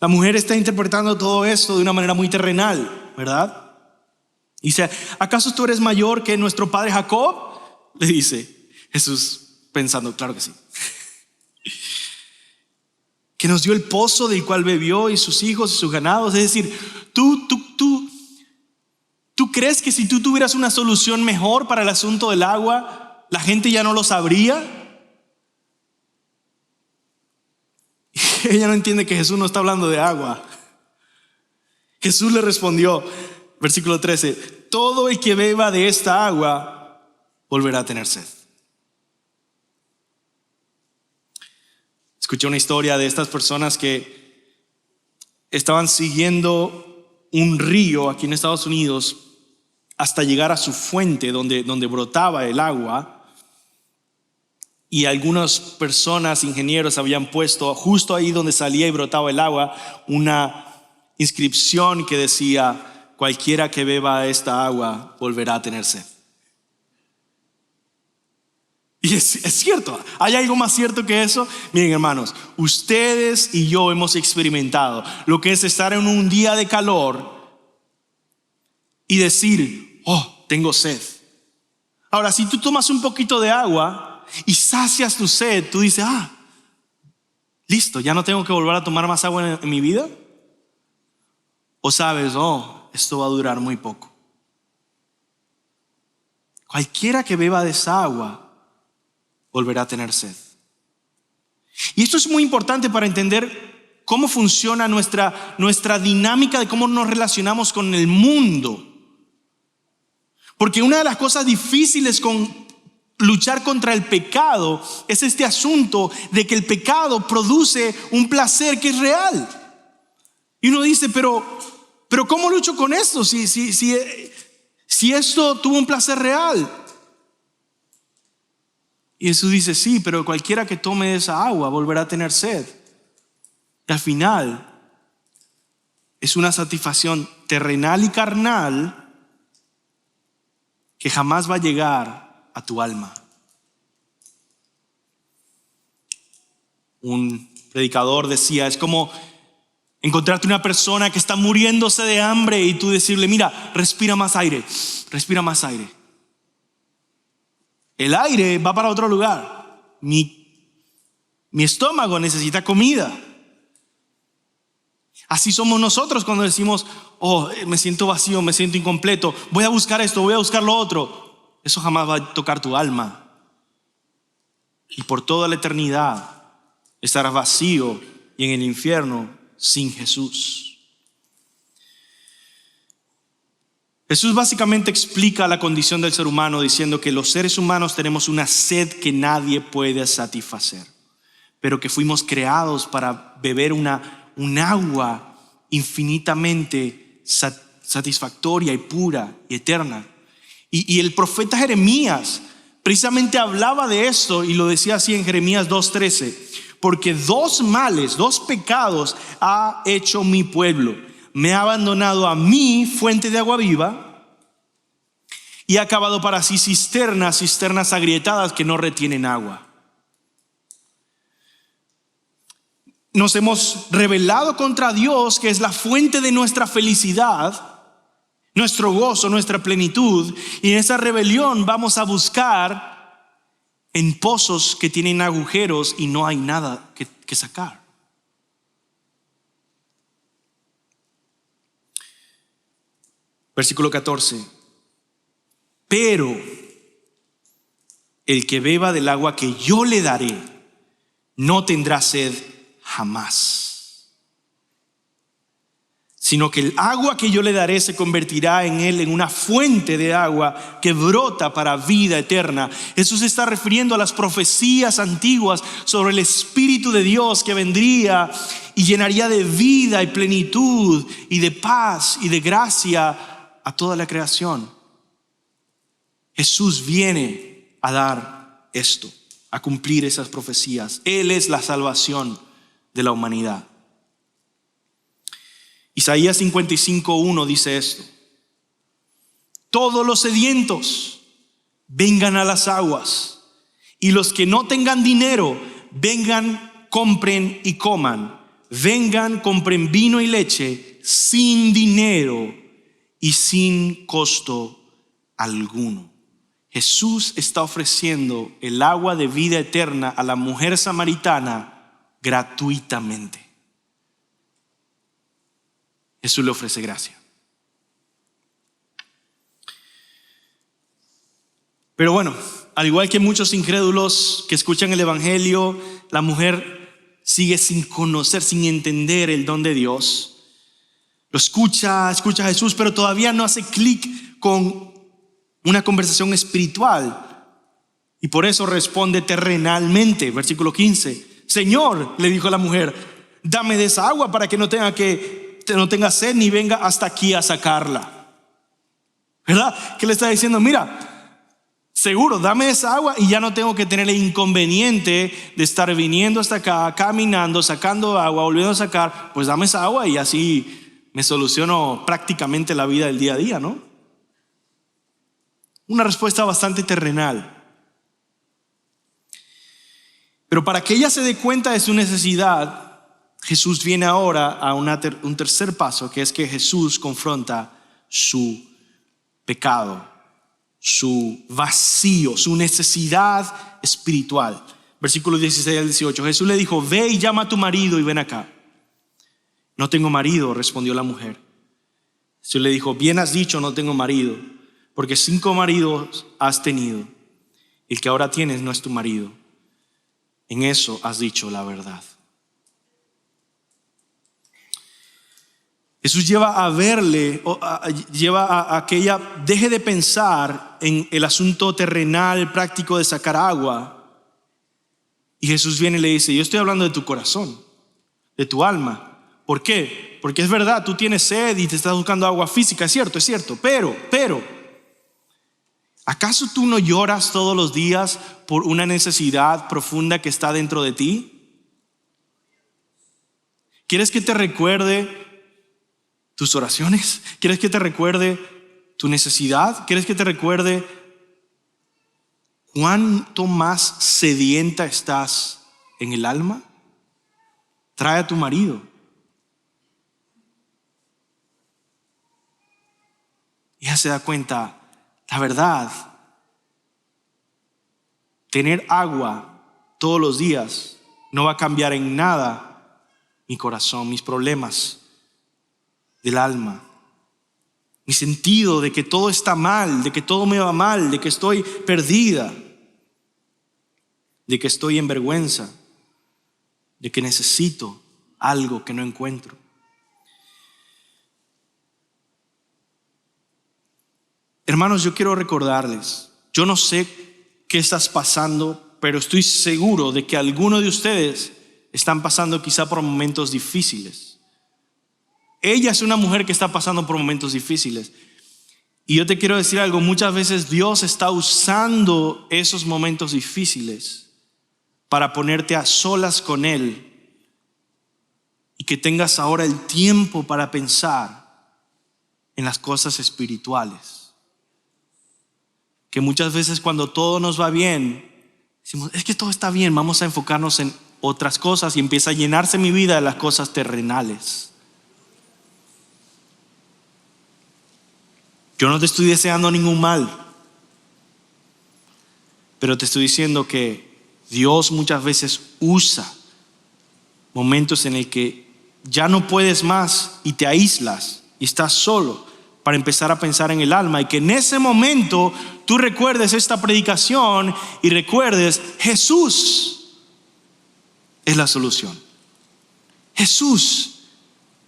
La mujer está interpretando todo esto de una manera muy terrenal, ¿verdad? Dice, ¿acaso tú eres mayor que nuestro padre Jacob? Le dice Jesús, pensando, claro que sí. Que nos dio el pozo del cual bebió y sus hijos y sus ganados. Es decir, ¿tú crees que si tú tuvieras una solución mejor para el asunto del agua, la gente ya no lo sabría? Ella no entiende que Jesús no está hablando de agua. Jesús le respondió, versículo 13, todo el que beba de esta agua volverá a tener sed. Escuché una historia de estas personas que estaban siguiendo un río aquí en Estados Unidos hasta llegar a su fuente donde brotaba el agua, y algunas personas, ingenieros, habían puesto justo ahí donde salía y brotaba el agua una inscripción que decía, cualquiera que beba esta agua volverá a tener sed. Y es cierto, ¿hay algo más cierto que eso? Miren, hermanos, ustedes y yo hemos experimentado lo que es estar en un día de calor y decir, oh, tengo sed. Ahora, si tú tomas un poquito de agua y sacias tu sed, tú dices, listo, ya no tengo que volver a tomar más agua en mi vida. O sabes, esto va a durar muy poco. Cualquiera que beba de esa agua volverá a tener sed. Y esto es muy importante para entender cómo funciona nuestra dinámica de cómo nos relacionamos con el mundo. Porque una de las cosas difíciles con luchar contra el pecado es este asunto de que el pecado produce un placer que es real. Y uno dice, pero ¿cómo lucho con esto si esto tuvo un placer real? Y Jesús dice, sí, pero cualquiera que tome de esa agua volverá a tener sed. Y al final es una satisfacción terrenal y carnal que jamás va a llegar a tu alma. Un predicador decía, es como encontrarte una persona que está muriéndose de hambre y tú decirle, mira, respira más aire, respira más aire. El aire va para otro lugar. Mi estómago necesita comida. Así somos nosotros cuando decimos, me siento vacío, me siento incompleto, voy a buscar esto, voy a buscar lo otro. Eso jamás va a tocar tu alma. Y por toda la eternidad estarás vacío y en el infierno sin Jesús. Jesús básicamente explica la condición del ser humano diciendo que los seres humanos tenemos una sed que nadie puede satisfacer, pero que fuimos creados para beber un agua infinitamente satisfactoria y pura y eterna. Y el profeta Jeremías precisamente hablaba de esto y lo decía así en Jeremías 2:13, porque 2 males, 2 pecados ha hecho mi pueblo. Me ha abandonado a mí, fuente de agua viva, y ha cavado para sí cisternas agrietadas que no retienen agua. Nos hemos rebelado contra Dios, que es la fuente de nuestra felicidad, nuestro gozo, nuestra plenitud, y en esa rebelión vamos a buscar en pozos que tienen agujeros y no hay nada que sacar. Versículo 14. Pero el que beba del agua que yo le daré no tendrá sed jamás, sino que el agua que yo le daré se convertirá en él en una fuente de agua que brota para vida eterna. Eso se está refiriendo a las profecías antiguas sobre el Espíritu de Dios que vendría y llenaría de vida y plenitud y de paz y de gracia a toda la creación. Jesús viene a dar esto, a cumplir esas profecías. Él es la salvación de la humanidad. Isaías 55:1 dice esto: todos los sedientos vengan a las aguas, y los que no tengan dinero vengan, compren y coman. Vengan, compren vino y leche sin dinero y sin costo alguno. Jesús está ofreciendo el agua de vida eterna a la mujer samaritana gratuitamente. Jesús le ofrece gracia. Pero bueno, al igual que muchos incrédulos que escuchan el evangelio, la mujer sigue sin conocer, sin entender el don de Dios. Lo escucha a Jesús, pero todavía no hace clic con una conversación espiritual. Y por eso responde terrenalmente. Versículo 15. Señor, le dijo la mujer, dame de esa agua para que no tenga sed ni venga hasta aquí a sacarla. ¿Verdad? ¿Qué le está diciendo? Mira, seguro, dame esa agua y ya no tengo que tener el inconveniente de estar viniendo hasta acá, caminando, sacando agua, volviendo a sacar. Pues dame esa agua y así me soluciono prácticamente la vida del día a día, ¿no? Una respuesta bastante terrenal. Pero para que ella se dé cuenta de su necesidad, Jesús viene ahora a un tercer paso, que es que Jesús confronta su pecado, su vacío, su necesidad espiritual. Versículos 16 al 18. Jesús le dijo, ve y llama a tu marido y ven acá. No tengo marido, respondió la mujer. Jesús le dijo, bien has dicho, no tengo marido, porque 5 maridos has tenido. El que ahora tienes no es tu marido. En eso has dicho la verdad. Jesús lleva a verle, lleva a que ella deje de pensar en el asunto terrenal, práctico de sacar agua. Y Jesús viene y le dice, yo estoy hablando de tu corazón, de tu alma. ¿Por qué? Porque es verdad, tú tienes sed y te estás buscando agua física, es cierto, pero ¿acaso tú no lloras todos los días por una necesidad profunda que está dentro de ti? ¿Quieres que te recuerde tus oraciones? ¿Quieres que te recuerde tu necesidad? ¿Quieres que te recuerde cuánto más sedienta estás en el alma? Trae a tu marido. Y ella se da cuenta, la verdad, tener agua todos los días no va a cambiar en nada mi corazón, mis problemas del alma, mi sentido de que todo está mal, de que todo me va mal, de que estoy perdida, de que estoy en vergüenza, de que necesito algo que no encuentro. Hermanos, yo quiero recordarles, yo no sé qué estás pasando, pero estoy seguro de que algunos de ustedes están pasando quizá por momentos difíciles. Ella es una mujer que está pasando por momentos difíciles. Y yo te quiero decir algo, muchas veces Dios está usando esos momentos difíciles para ponerte a solas con Él y que tengas ahora el tiempo para pensar en las cosas espirituales. Que muchas veces cuando todo nos va bien, decimos, es que todo está bien, vamos a enfocarnos en otras cosas y empieza a llenarse mi vida de las cosas terrenales. Yo no te estoy deseando ningún mal, pero te estoy diciendo que Dios muchas veces usa momentos en el que ya no puedes más y te aíslas y estás solo para empezar a pensar en el alma, y que en ese momento tú recuerdes esta predicación y recuerdes, Jesús es la solución. Jesús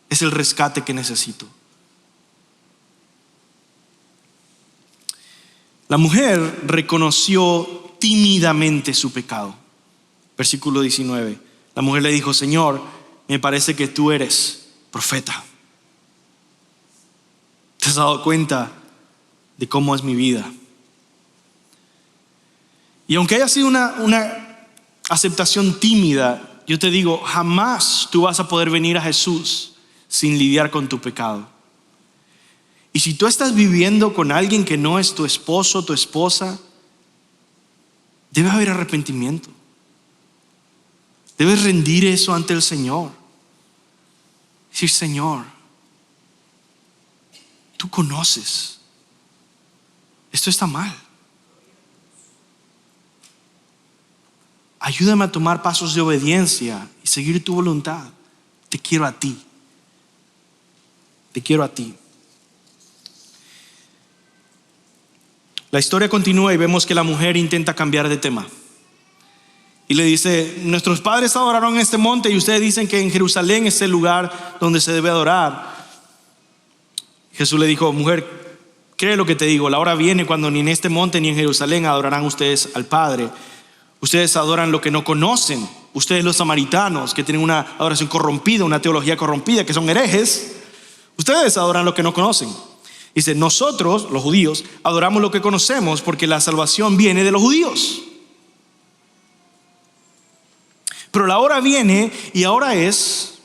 es el rescate que necesito. La mujer reconoció tímidamente su pecado. Versículo 19. La mujer le dijo, Señor, me parece que tú eres profeta. ¿Te has dado cuenta de cómo es mi vida? Y aunque haya sido una aceptación tímida, yo te digo, jamás tú vas a poder venir a Jesús sin lidiar con tu pecado. Y si tú estás viviendo con alguien que no es tu esposo, tu esposa, debe haber arrepentimiento. Debes rendir eso ante el Señor. Decir: Señor, tú conoces, esto está mal. Ayúdame a tomar pasos de obediencia y seguir tu voluntad. Te quiero a ti. Te quiero a ti. La historia continúa y vemos que la mujer intenta cambiar de tema. Y le dice: nuestros padres adoraron en este monte y ustedes dicen que en Jerusalén es el lugar donde se debe adorar. Jesús le dijo: mujer, cree lo que te digo, la hora viene cuando ni en este monte ni en Jerusalén adorarán ustedes al Padre. Ustedes adoran lo que no conocen. Ustedes, los samaritanos, que tienen una adoración corrompida, una teología corrompida, que son herejes, ustedes adoran lo que no conocen. Dice: nosotros, los judíos, adoramos lo que conocemos porque la salvación viene de los judíos. Pero la hora viene, y ahora es,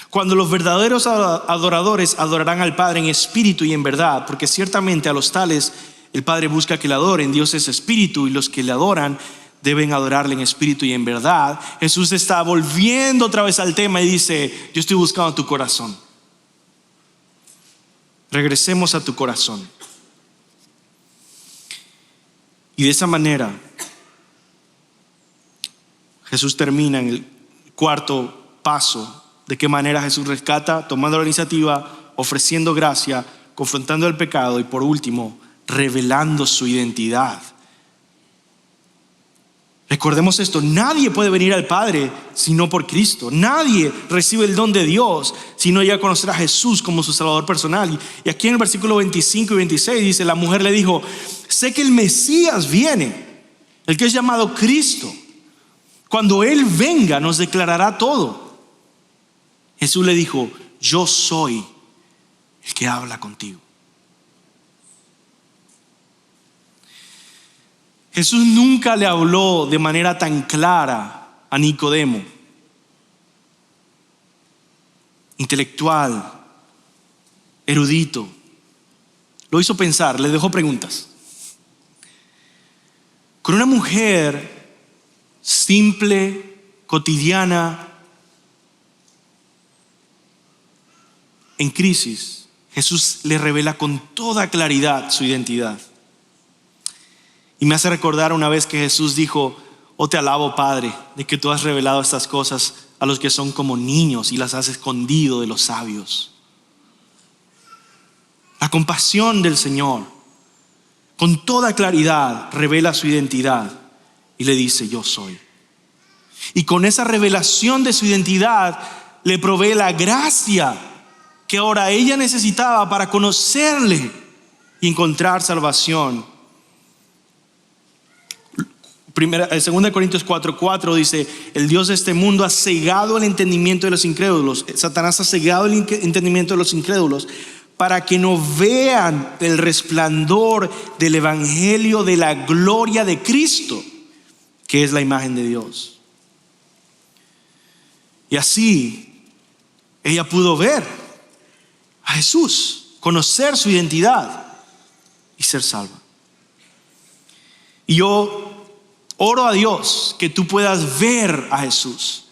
cuando los verdaderos adoradores adorarán al Padre en espíritu y en verdad, porque ciertamente a los tales el Padre busca que le adoren. Dios es espíritu y los que le adoran deben adorarle en espíritu y en verdad. Jesús está volviendo otra vez al tema y dice: yo estoy buscando tu corazón. Regresemos a tu corazón. Y de esa manera Jesús termina en el cuarto paso. ¿De qué manera Jesús rescata? Tomando la iniciativa, ofreciendo gracia, confrontando el pecado y por último, revelando su identidad. Recordemos esto: nadie puede venir al Padre sino por Cristo. Nadie recibe el don de Dios si no llega a conocer a Jesús como su Salvador personal. Y aquí en el versículo 25 y 26 dice: la mujer le dijo: sé que el Mesías viene, el que es llamado Cristo. Cuando Él venga nos declarará todo. Jesús le dijo: yo soy el que habla contigo. Jesús nunca le habló de manera tan clara a Nicodemo, intelectual, erudito. Lo hizo pensar, le dejó preguntas. Con una mujer simple, cotidiana, en crisis, Jesús le revela con toda claridad su identidad. Y me hace recordar una vez que Jesús dijo: oh, te alabo, Padre, de que tú has revelado estas cosas a los que son como niños y las has escondido de los sabios. La compasión del Señor con toda claridad revela su identidad y le dice: yo soy. Y con esa revelación de su identidad le provee la gracia que ahora ella necesitaba para conocerle y encontrar salvación. 2 Corintios 4:4 dice: el Dios de este mundo ha cegado el entendimiento de los incrédulos. Satanás ha cegado el entendimiento de los incrédulos para que no vean el resplandor del evangelio de la gloria de Cristo, que es la imagen de Dios. Y así ella pudo ver a Jesús, conocer su identidad y ser salva. Y yo oro a Dios que tú puedas ver a Jesús.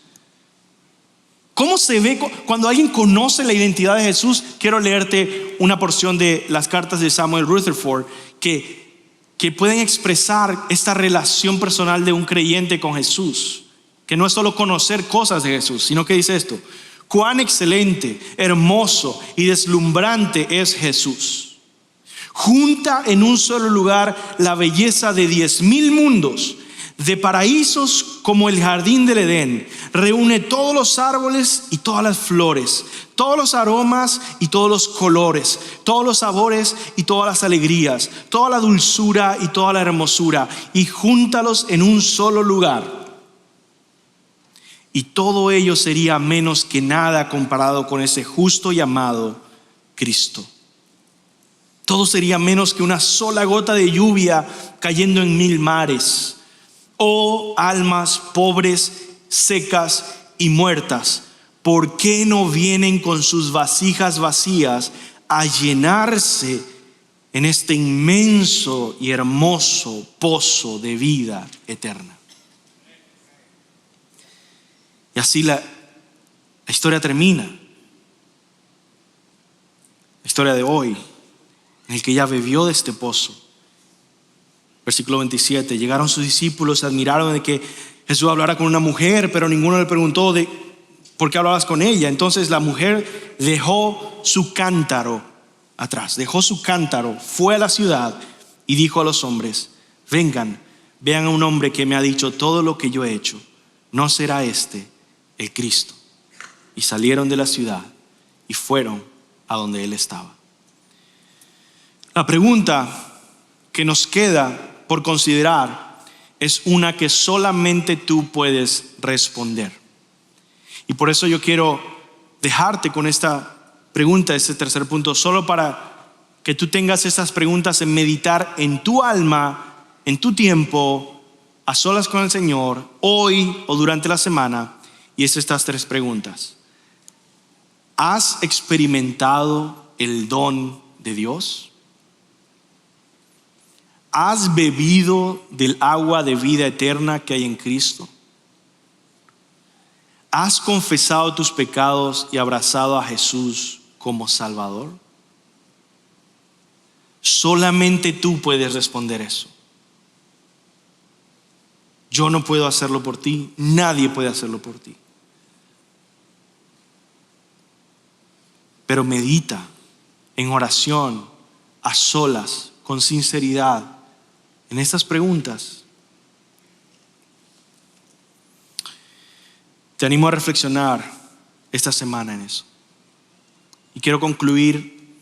¿Cómo se ve cuando alguien conoce la identidad de Jesús? Quiero leerte una porción de las cartas de Samuel Rutherford que pueden expresar esta relación personal de un creyente con Jesús, que no es solo conocer cosas de Jesús, sino que dice esto: cuán excelente, hermoso y deslumbrante es Jesús. Junta en un solo lugar la belleza de 10,000 mundos, de paraísos como el jardín del Edén. Reúne todos los árboles y todas las flores, todos los aromas y todos los colores, todos los sabores y todas las alegrías, toda la dulzura y toda la hermosura, y júntalos en un solo lugar. Y todo ello sería menos que nada comparado con ese justo llamado Cristo. Todo sería menos que una sola gota de lluvia cayendo en 1000 mares. Oh almas pobres, secas y muertas, ¿por qué no vienen con sus vasijas vacías a llenarse en este inmenso y hermoso pozo de vida eterna? Y así la historia termina. La historia de hoy, en el que ella bebió de este pozo. Versículo 27, llegaron sus discípulos, se admiraron de que Jesús hablara con una mujer, pero ninguno le preguntó de por qué hablabas con ella. Entonces la mujer dejó su cántaro atrás, dejó su cántaro, fue a la ciudad y dijo a los hombres: vengan, vean a un hombre que me ha dicho todo lo que yo he hecho. ¿No será este el Cristo? Y salieron de la ciudad y fueron a donde él estaba. La pregunta que nos queda por considerar es una que solamente tú puedes responder. Y por eso yo quiero dejarte con esta pregunta, este tercer punto, solo para que tú tengas estas preguntas en meditar en tu alma, en tu tiempo, a solas con el Señor, hoy o durante la semana. Y es estas tres preguntas. ¿Has experimentado el don de Dios? ¿Has bebido del agua de vida eterna que hay en Cristo? ¿Has confesado tus pecados y abrazado a Jesús como Salvador? Solamente tú puedes responder eso. Yo no puedo hacerlo por ti, nadie puede hacerlo por ti. Pero medita en oración, a solas, con sinceridad, en estas preguntas. Te animo a reflexionar esta semana en eso. Y quiero concluir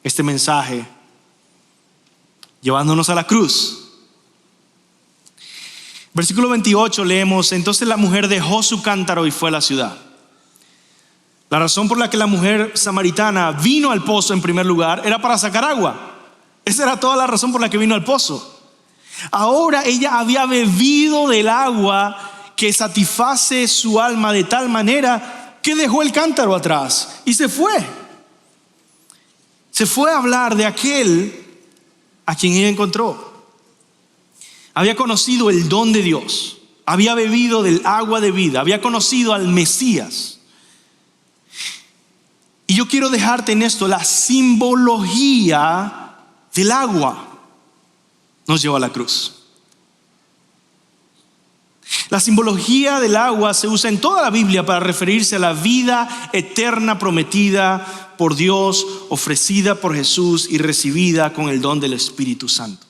este mensaje llevándonos a la cruz. Versículo 28 leemos: entonces la mujer dejó su cántaro y fue a la ciudad. La razón por la que la mujer samaritana vino al pozo en primer lugar era para sacar agua. Esa era toda la razón por la que vino al pozo. Ahora ella había bebido del agua que satisface su alma de tal manera que dejó el cántaro atrás y se fue. Se fue a hablar de aquel a quien ella encontró. Había conocido el don de Dios, había bebido del agua de vida, había conocido al Mesías. Y yo quiero dejarte en esto: la simbología del agua nos lleva a la cruz. La simbología del agua se usa en toda la Biblia para referirse a la vida eterna prometida por Dios, ofrecida por Jesús y recibida con el don del Espíritu Santo.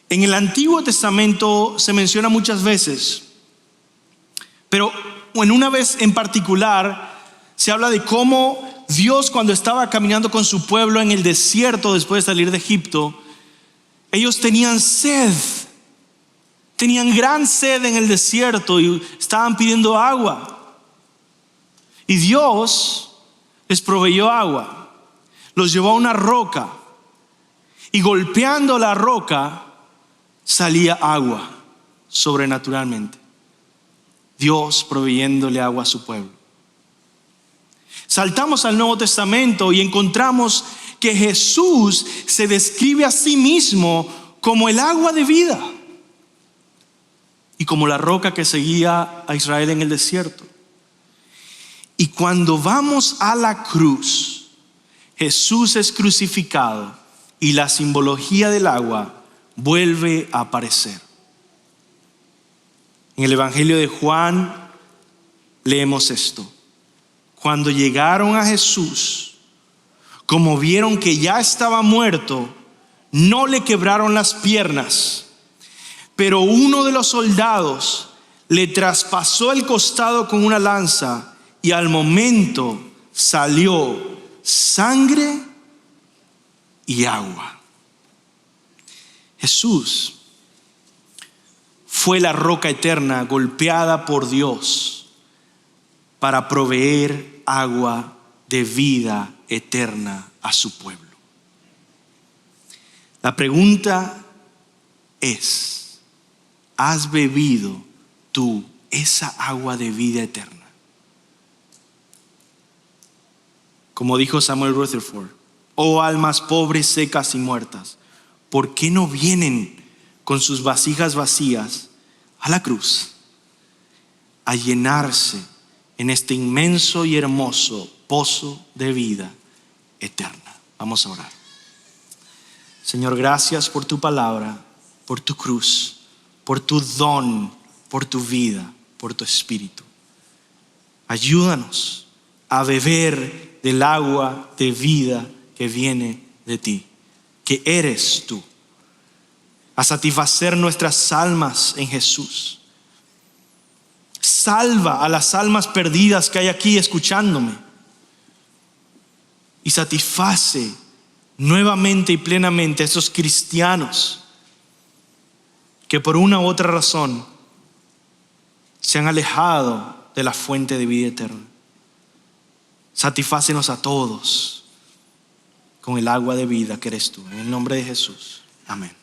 En el Antiguo Testamento se menciona muchas veces, pero en una vez en particular se habla de cómo Dios, cuando estaba caminando con su pueblo en el desierto después de salir de Egipto, ellos tenían sed. Tenían gran sed en el desierto y estaban pidiendo agua. Y Dios les proveyó agua. Los llevó a una roca. Y golpeando la roca salía agua sobrenaturalmente. Dios proveyéndole agua a su pueblo. Saltamos al Nuevo Testamento y encontramos que Jesús se describe a sí mismo como el agua de vida y como la roca que seguía a Israel en el desierto. Y cuando vamos a la cruz, Jesús es crucificado y la simbología del agua vuelve a aparecer. En el Evangelio de Juan leemos esto: cuando llegaron a Jesús, como vieron que ya estaba muerto, no le quebraron las piernas, pero uno de los soldados le traspasó el costado con una lanza y al momento salió sangre y agua. Jesús fue la roca eterna golpeada por Dios para proveer agua de vida eterna a su pueblo. La pregunta es: ¿has bebido tú esa agua de vida eterna? Como dijo Samuel Rutherford: oh almas pobres, secas y muertas, ¿por qué no vienen con sus vasijas vacías a la cruz a llenarse en este inmenso y hermoso pozo de vida eterna? Vamos a orar. Señor, gracias por tu palabra, por tu cruz, por tu don, por tu vida, por tu espíritu. Ayúdanos a beber del agua de vida que viene de ti, que eres tú, a satisfacer nuestras almas en Jesús. Salva a las almas perdidas que hay aquí escuchándome y satisface nuevamente y plenamente a esos cristianos que por una u otra razón se han alejado de la fuente de vida eterna. Satisfácenos a todos con el agua de vida que eres tú. En el nombre de Jesús. Amén.